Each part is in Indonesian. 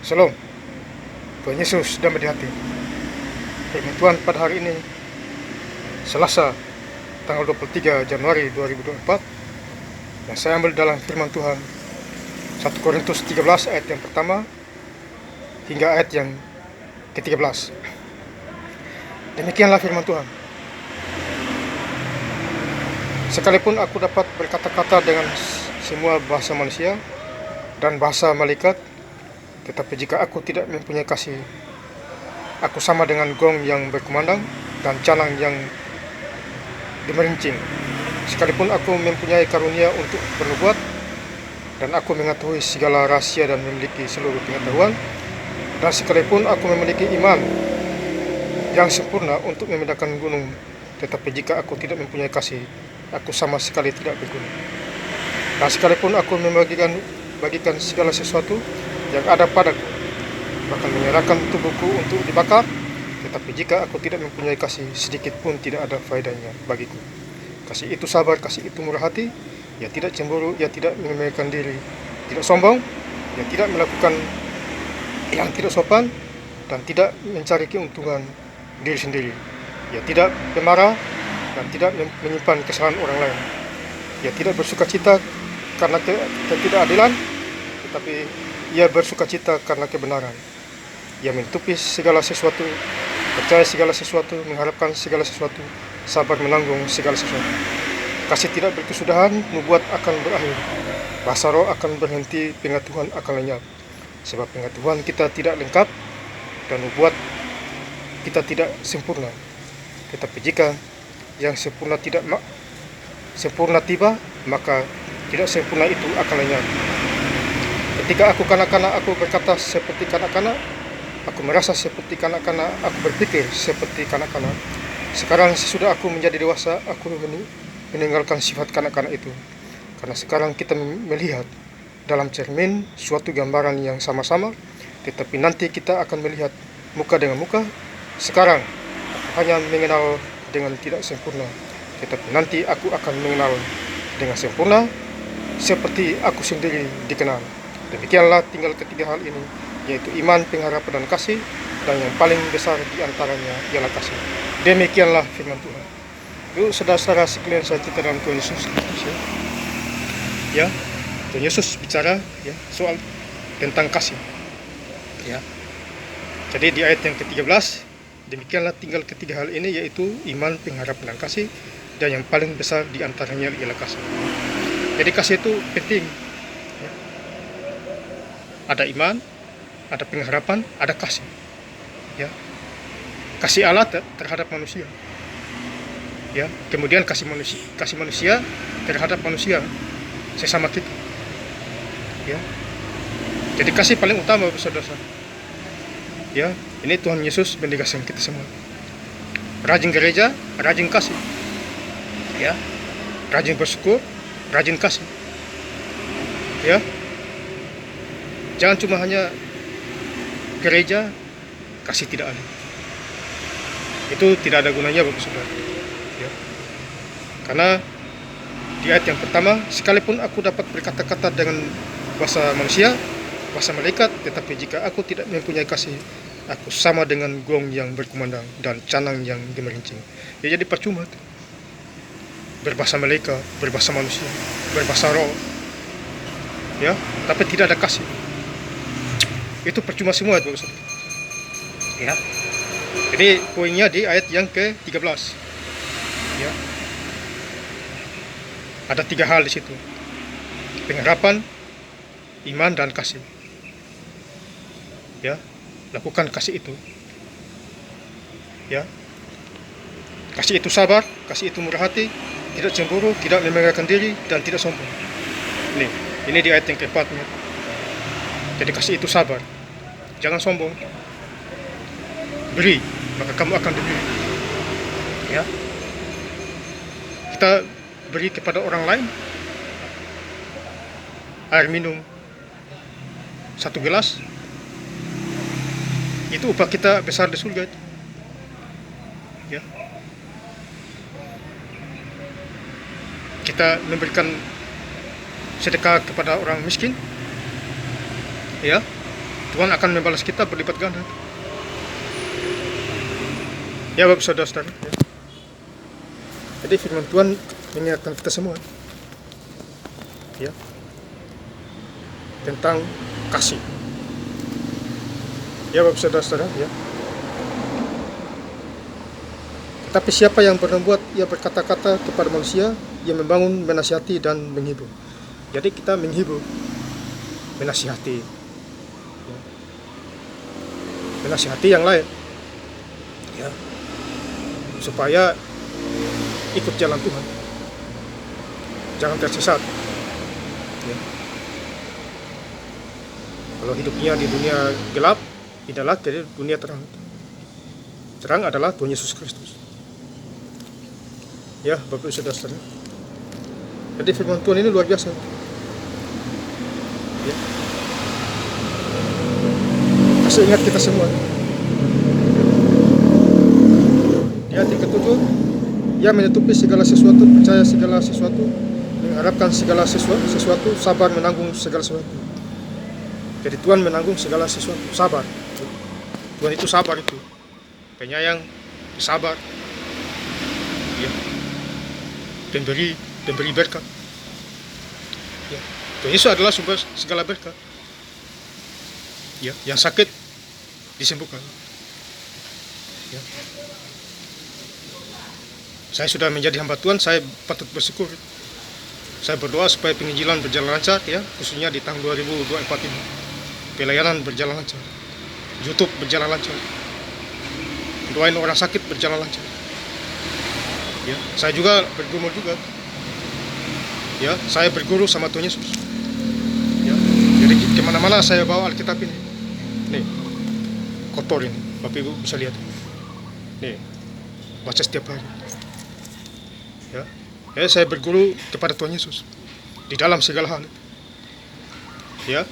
Shalom, Tuhan Yesus sudah di hati. Firman Tuhan pada hari ini, Selasa, tanggal 23 Januari 2024. Dan saya ambil dalam firman Tuhan 1 Korintus 13 ayat yang pertama hingga ayat yang ke-13. Demikianlah firman Tuhan. Sekalipun aku dapat berkata-kata dengan semua bahasa manusia dan bahasa malaikat, tetapi jika aku tidak mempunyai kasih, aku sama dengan gong yang berkumandang dan canang yang dimerincing. Sekalipun aku mempunyai karunia untuk bernubuat, dan aku mengetahui segala rahasia dan memiliki seluruh pengetahuan, dan sekalipun aku memiliki iman yang sempurna untuk memindahkan gunung, tetapi jika aku tidak mempunyai kasih, aku sama sekali tidak berguna. Dan sekalipun aku bagikan segala sesuatu yang ada padaku, bahkan menyerahkan tubuhku untuk dibakar, tetapi jika aku tidak mempunyai kasih, sedikit pun tidak ada faedahnya bagiku. Kasih itu sabar, kasih itu murah hati, ia tidak cemburu, ia tidak meremehkan diri, tidak sombong, ia tidak melakukan yang tidak sopan, dan tidak mencari keuntungan diri sendiri. Ia tidak pemarah dan tidak menyimpan kesalahan orang lain. Ia tidak bersuka cita karena ketidakadilan, tetapi ia bersuka cita karena kebenaran. Ia menutupi segala sesuatu, percaya segala sesuatu, mengharapkan segala sesuatu, sabar menanggung segala sesuatu. Kasih tidak berkesudahan, nubuat akan berakhir, bahasa roh akan berhenti, pengetahuan akan lenyap. Sebab pengetahuan kita tidak lengkap dan nubuat kita tidak sempurna. Tetapi jika yang sempurna sempurna tiba, maka tidak sempurna itu akan lenyap. Ketika aku kanak-kanak, aku berkata seperti kanak-kanak, aku merasa seperti kanak-kanak, aku berpikir seperti kanak-kanak. Sekarang sesudah aku menjadi dewasa, aku meninggalkan sifat kanak-kanak itu. Karena sekarang kita melihat dalam cermin suatu gambaran yang sama-sama, tetapi nanti kita akan melihat muka dengan muka. Sekarang aku hanya mengenal dengan tidak sempurna, tetapi nanti aku akan mengenal dengan sempurna, seperti aku sendiri dikenal. Demikianlah tinggal ketiga hal ini, yaitu iman, pengharapan, dan kasih, dan yang paling besar di antaranya ialah kasih. Demikianlah firman Tuhan. Yuk saudara-saudara sekalian, saya cerita dalam Tuhan Yesus Kristus, ya. Tuhan Yesus bicara ya soal tentang kasih, ya. Jadi di ayat yang ke-13, demikianlah tinggal ketiga hal ini, yaitu iman, pengharapan, dan kasih, dan yang paling besar di antaranya ialah kasih. Jadi kasih itu penting. Ada iman, ada pengharapan, ada kasih. Ya. Kasih Allah terhadap manusia. Ya, kemudian kasih manusia terhadap manusia sesama kita. Ya. Jadi kasih paling utama, saudara. Ya, ini Tuhan Yesus menegaskan kita semua. Rajin gereja, rajin kasih. Ya. Rajin bersyukur, rajin kasih. Ya. Jangan cuma hanya gereja, kasih tidak ada. Itu tidak ada gunanya, Bapak Saudara. Ya. Karena di ayat yang pertama, sekalipun aku dapat berkata-kata dengan bahasa manusia, bahasa malaikat, tetapi jika aku tidak mempunyai kasih, aku sama dengan gong yang berkumandang dan canang yang gemerincing. Ya, jadi percuma tuh. Berbahasa malaikat, berbahasa manusia, berbahasa roh, ya, tapi tidak ada kasih. Itu percuma semua itu, ya. Jadi poinnya di ayat yang ke-13, ya. Ada tiga hal di situ: pengharapan, iman, dan kasih. Ya, lakukan kasih itu. Ya, kasih itu sabar, kasih itu murah hati, tidak cemburu, tidak meremehkan diri, dan tidak sombong. Ini di ayat yang keempat. Jadi kasih itu sabar. Jangan sombong. Beri, maka kamu akan diberi. Ya. Kita beri kepada orang lain air minum 1 gelas, itu upah kita besar di surga itu. Ya. Kita memberikan sedekah kepada orang miskin, ya, Tuhan akan membalas kita berlipat ganda. Ya Bapak Saudara-saudara, ya. Jadi firman Tuhan mengingatkan kita semua, ya, tentang kasih. Ya Bapak Saudara-saudara, ya. Tapi siapa yang berbuat, ia berkata-kata kepada manusia, ia membangun, menasihati dan menghibur. Jadi kita menghibur, menasihati, ya. Menasihati yang lain, ya, supaya ikut jalan Tuhan, jangan tersesat, ya. Kalau hidupnya di dunia gelap, inilah jadi dunia terang. Terang adalah Tuhan Yesus Kristus. Ya, Bapak Saudara-saudara. Jadi firman Tuhan ini luar biasa. Ya. Kasih ingat kita semua. Di ayat ke-7, ia menutupi segala sesuatu, percaya segala sesuatu, mengharapkan segala sesuatu, sabar menanggung segala sesuatu. Jadi Tuhan menanggung segala sesuatu, sabar. Tuhan itu sabar itu, penyayang, sabar, ya, pemberi berkat. Ya. Tuhan Yesus adalah sumber segala berkat. Ya, yang sakit disembuhkan. Ya. Saya sudah menjadi hamba Tuhan, saya patut bersyukur. Saya berdoa supaya penginjilan berjalan lancar, ya, khususnya di tahun 2024 ini. Pelayanan berjalan lancar, YouTube berjalan lancar, doain orang sakit berjalan lancar. Ya, saya juga bergumul juga. Ya, saya berguru sama Tuhan Yesus. Ya, jadi kemana-mana saya bawa Alkitab ini. Nih, kotor ini, Bapak Ibu bisa lihat. Nih, baca setiap hari. Ya, saya berguru kepada Tuhan Yesus di dalam segala hal. Ya,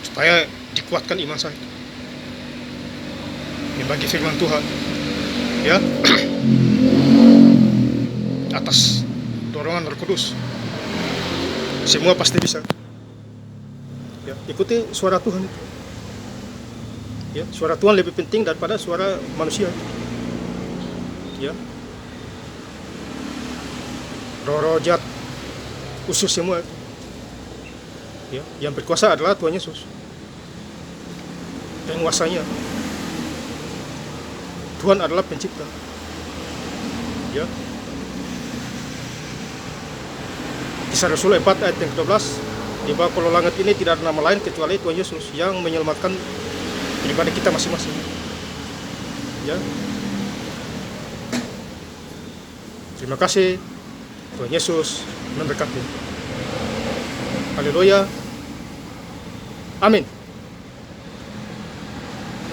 supaya dikuatkan iman saya. Ini bagi firman Tuhan. Ya, atas dorongan Roh Kudus, semua pasti bisa. Ya, ikuti suara Tuhan itu. Ya, suara Tuhan lebih penting daripada suara manusia. Ya, roh-roh jahat, usus semua. Ya, yang berkuasa adalah Tuhan Yesus, penguasanya. Tuhan adalah pencipta. Ya. Kisah Rasul 4 ayat yang ke-12, di bawah kolong langit ini tidak ada nama lain kecuali Tuhan Yesus yang menyelamatkan pribadi kita masing-masing. Ya. Terima kasih. Tuhan Yesus memberkati. Haleluya. Amin.